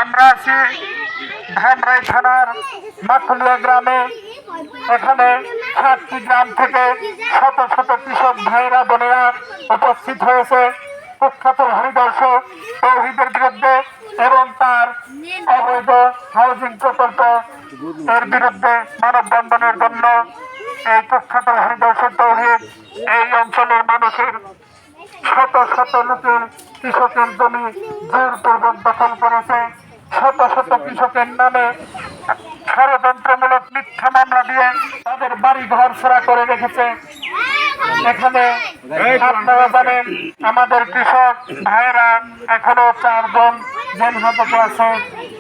আমরা আছি ধামরাই থানার মাখলিয়া গ্রামে। এখানে 7টি গ্রাম থেকে শত শত কৃষক ভাইরা বোনেরা উপস্থিত হয়েছে কুখ্যাত হরিদর্শ তৌহিদের বিরুদ্ধে এবং তার অবৈধ হাউজিং প্রকল্প এর বিরুদ্ধে মানববন্ধনের জন্য। এই কুখ্যাত হরিদর্শ তৌহিদ এই অঞ্চলের মানুষের শত শত লোকের কৃষকের জমি জোরপূর্বক দখল করেছে। শত শত কৃষকের নামে ষড়যন্ত্রমূলক মিথ্যা মামলা দিয়ে তাদের বাড়ি ঘর ছাড়া করে রেখেছে। এখানে আপনারা জানেন আমাদের কৃষক ভাইয়েরা এখনো 4 জন জেল হাজতে আছে,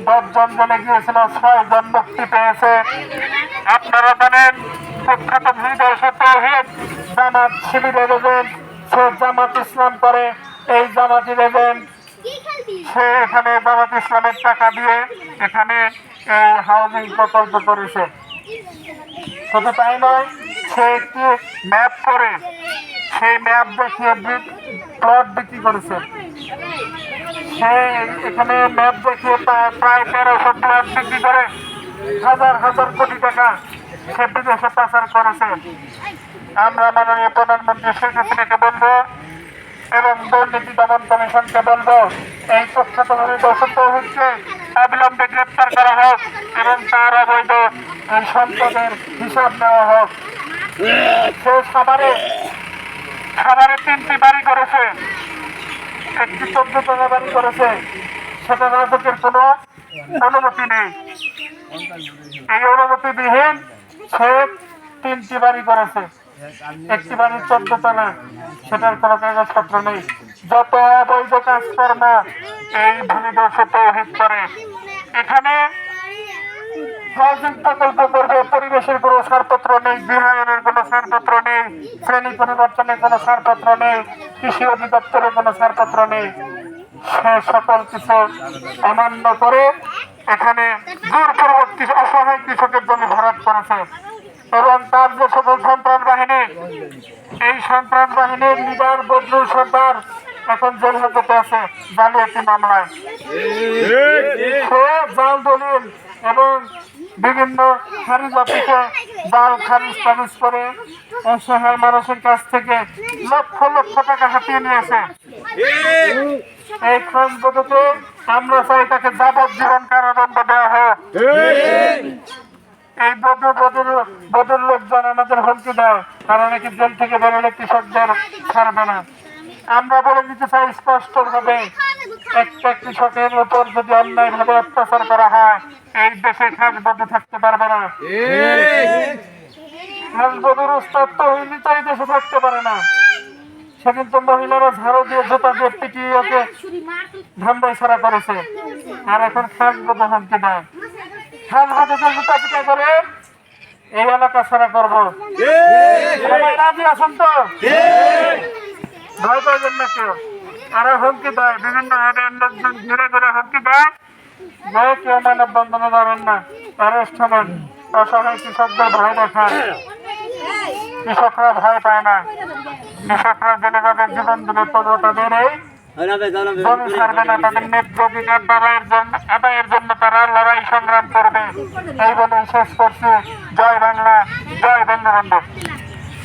10 জন জেলে গিয়েছিল, 6 জন মুক্তি পেয়েছে। আপনারা জানেন কুখ্যাত হরিদর্শ তৌহিদ জামাত শিবিরের এজেন্ট, সে জামাত ইসলাম করে। এই জামাতের এজেন্ট সে এখানে জামাত ইসলামের টাকা দিয়ে এখানে এই হাউজিং প্রকল্প করেছে। শুধু তাই নয়, সে একটি ম্যাপ করে সেই ম্যাপ দেখিয়ে প্লট বিক্রি করেছে। সে এখানে ম্যাপ দেখিয়ে প্রায় 1300 প্লট বিক্রি করে হাজার হাজার কোটি টাকা সে বিদেশে পাচার করেছে। আমরা মাননীয় প্রধানমন্ত্রী শেখ হাসিনাকে বলবো এবং দুর্নীতি দমন কমিশনকে বলবো এই কুখ্যাত হরিদর্শ তৌহিদকে অবিলম্বে গ্রেপ্তার করা হোক এবং তার অবৈধ সম্পদের হিসাব নেওয়া হোক। সে সাভারে 3টি বাড়ি করেছে, একটি 14তলা বাড়ি করেছে, সেটা রাজকের কোনো অনুমতি নেই। এই অনুমতিবিহীন সে 3টি বাড়ি করেছে, একটি বাড়ির 14তলা, সেটার কোনো কাগজপত্র নেই। যত অবৈধ কাজকর্ম এই হরিদর্শ তৌহিদ করে। এখানে হাউজিং প্রকল্প করবে, পরিবেশের কোনো ছাড়পত্র নেই, গৃহায়নের কোনো ছাড়পত্র নেই, শ্রেণী পরিবর্তনের কোনো ছাড়পত্র নেই, কৃষি অধিদপ্তরের কোনো ছাড়পত্র নেই। সে সকল কিছু অমান্য করে এখানে জোরপূর্বক অসহায় কৃষকের জন্য ভরাট করেছে। এবং তার যে সকল সন্ত্রাস বাহিনী, এই সন্ত্রাস বাহিনীর লিডার বদরুল সরদার এখন জেল হাজতে আছে জালিয়াতি মামলায়। সে জাল দলিল এবং বিভিন্ন খারিজ অফিসে জাল খারিজ টারিজ করে অসহায় মানুষের কাছ থেকে লক্ষ লক্ষ টাকা হাতিয়ে নিয়েছে। এই খাসবদতে আমরা চাই তাকে যাবজ্জীবন কারাদণ্ড দেওয়া হোক। এই বদল লোকজন আমাদের হুমকি দেয়, কারণ নাকি জেল থেকে বেরোলে কৃষকদের ছাড়বে না। আমরা বলে দিতে চাই স্পষ্টভাবে, একটা কৃষকের উপর যদি অন্যায়ভাবে অত্যাচার করা হয় এই দেশে খাসবদে থাকতে পারবে না। খাসবদের উস্তাদ তৌহিদ এই দেশে থাকতে পারে না। সে কিন্তু মহিলারা ঝাড়ু দিয়ে জুতা দিয়ে পিটিয়ে ওকে ধান্দাই ছাড়া করেছে, আর এখন খাসবদে হুমকি দেয়। খাসবদে জুতা পিটা করে এই এলাকা ছাড়া করবো। সবাই রাজি আছেন তো? ভয় পাইবেন না কেউ। আরো হুমকি দেয়, বিভিন্ন লোকজন ঘিরে ঘিরে হুমকি দেয় যে কেউ মানববন্ধনে যাবেন না, অ্যারেস্ট হবেন। অসহায় কৃষকদের ভয় দেখায়, কৃষকরা ভয় পায় না। কৃষকরা জেলে যাদের জীবন দিলে তবু তাদের এই জমি ছাড়বে না, তাদের ন্যায্য অধিকার আদায়ের জন্য তারা লড়াই সংগ্রাম করবে। এই বলে শেষ করছি। জয় বাংলা, জয় বঙ্গবন্ধু।